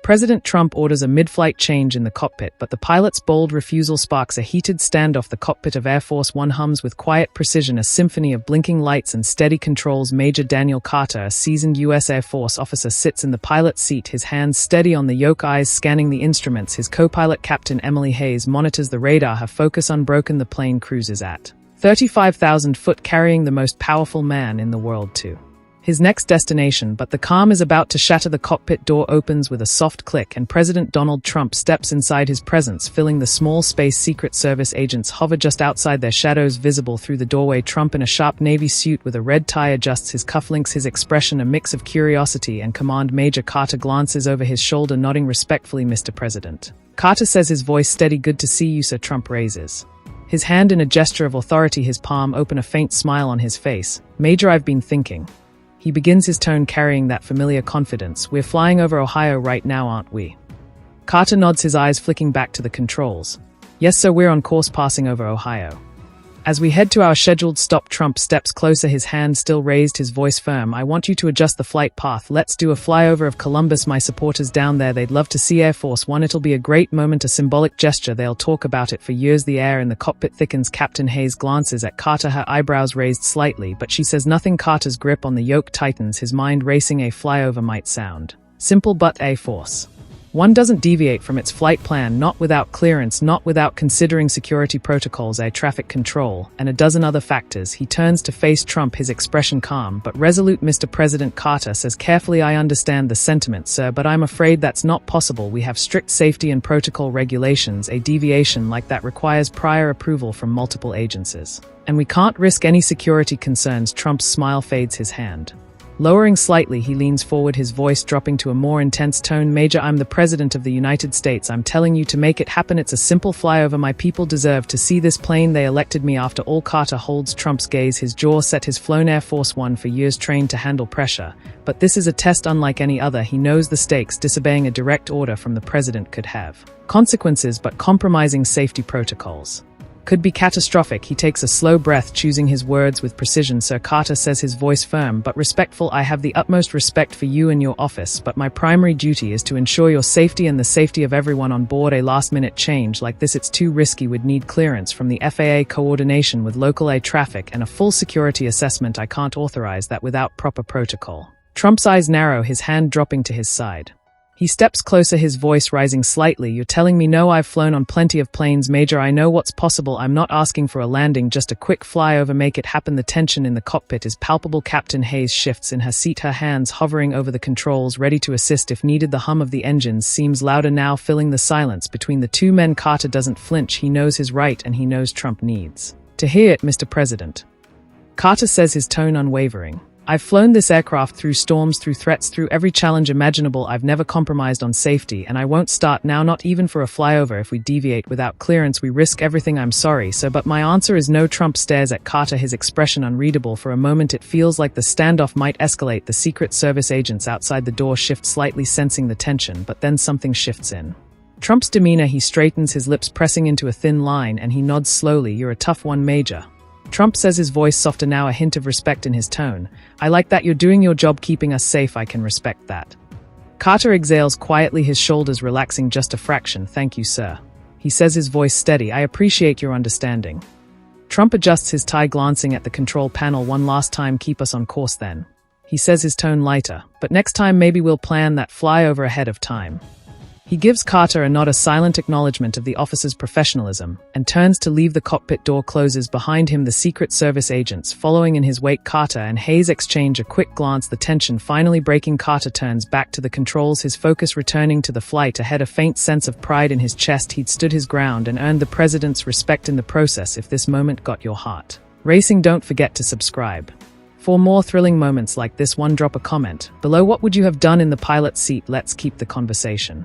President Trump orders a mid-flight change in the cockpit, but the pilot's bold refusal sparks a heated standoff. The cockpit of Air Force One hums with quiet precision, a symphony of blinking lights and steady controls. Major Daniel Carter, a seasoned U.S. Air Force officer, sits in the pilot's seat, his hands steady on the yoke, eyes scanning the instruments. His co-pilot, Captain Emily Hayes, monitors the radar, her focus unbroken. The plane cruises at 35,000 foot, carrying the most powerful man in the world to his next destination, but the calm is about to shatter. The cockpit door opens with a soft click, and President Donald Trump steps inside, his presence filling the small space. Secret Service agents hover just outside, their shadows visible through the doorway. Trump, in a sharp navy suit with a red tie, adjusts his cufflinks, his expression a mix of curiosity and command. Major Carter glances over his shoulder, nodding respectfully. "Mr. President." Carter says, his voice steady. "Good to see you, sir." Trump raises his hand in a gesture of authority, his palm open, a faint smile on his face. "Major, I've been thinking." He begins, his tone carrying that familiar confidence. "We're flying over Ohio right now, aren't we?" Carter nods, his eyes flicking back to the controls. "Yes, sir, we're on course, passing over Ohio. As we head to our scheduled stop." Trump steps closer, his hand still raised, his voice firm. "I want you to adjust the flight path. Let's do a flyover of Columbus. My supporters down there, they'd love to see Air Force One. It'll be a great moment, a symbolic gesture. They'll talk about it for years." The air in the cockpit thickens. Captain Hayes glances at Carter, her eyebrows raised slightly, but she says nothing. Carter's grip on the yoke tightens, his mind racing. A flyover might sound simple, but Air Force One doesn't deviate from its flight plan, not without clearance, not without considering security protocols, air traffic control, and a dozen other factors. He turns to face Trump, his expression calm but resolute. "Mr. President," Carter says carefully, "I understand the sentiment, sir, but I'm afraid that's not possible. We have strict safety and protocol regulations. A deviation like that requires prior approval from multiple agencies, and we can't risk any security concerns." Trump's smile fades, his hand lowering slightly, he leans forward, his voice dropping to a more intense tone. "Major, I'm the President of the United States. I'm telling you to make it happen. It's a simple flyover. My people deserve to see this plane. They elected me after all." Carter holds Trump's gaze, his jaw set. He's flown Air Force One for years, trained to handle pressure. But this is a test unlike any other. He knows the stakes. Disobeying a direct order from the president could have consequences, but compromising safety protocols could be catastrophic. He takes a slow breath, choosing his words with precision. "Sir," Carter says, his voice firm but respectful, "I have the utmost respect for you and your office, but my primary duty is to ensure your safety and the safety of everyone on board. A last-minute change like this, it's too risky. Would need clearance from the FAA, coordination with local air traffic, and a full security assessment. I can't authorize that without proper protocol." Trump's eyes narrow, his hand dropping to his side. He steps closer, his voice rising slightly. "You're telling me no? I've flown on plenty of planes, Major. I know what's possible. I'm not asking for a landing, just a quick flyover. Make it happen." The tension in the cockpit is palpable. Captain Hayes shifts in her seat, her hands hovering over the controls, ready to assist if needed. The hum of the engines seems louder now, filling the silence between the two men. Carter doesn't flinch. He knows his right, and he knows Trump needs to hear it. "Mr. President," Carter says, his tone unwavering, "I've flown this aircraft through storms, through threats, through every challenge imaginable. I've never compromised on safety, and I won't start now, not even for a flyover. If we deviate without clearance, we risk everything. I'm sorry, sir, but my answer is no." Trump stares at Carter, his expression unreadable. For a moment it feels like the standoff might escalate. The Secret Service agents outside the door shift slightly, sensing the tension, but then something shifts in Trump's demeanor. He straightens, his lips pressing into a thin line, and he nods slowly. "You're a tough one, Major," Trump says, his voice softer now, a hint of respect in his tone. "I like that. You're doing your job, keeping us safe. I can respect that." Carter exhales quietly, his shoulders relaxing just a fraction. "Thank you, sir," he says, his voice steady. "I appreciate your understanding." Trump adjusts his tie, glancing at the control panel. "One last time, keep us on course then," he says, his tone lighter. "But next time maybe we'll plan that flyover ahead of time." He gives Carter a nod, a silent acknowledgement of the officer's professionalism, and turns to leave. The cockpit door closes behind him, the Secret Service agents following in his wake. Carter and Hayes exchange a quick glance, the tension finally breaking. Carter turns back to the controls, his focus returning to the flight ahead, a faint sense of pride in his chest. He'd stood his ground and earned the president's respect in the process. If this moment got your heart racing, don't forget to subscribe for more thrilling moments like this one. Drop a comment below. What would you have done in the pilot's seat? Let's keep the conversation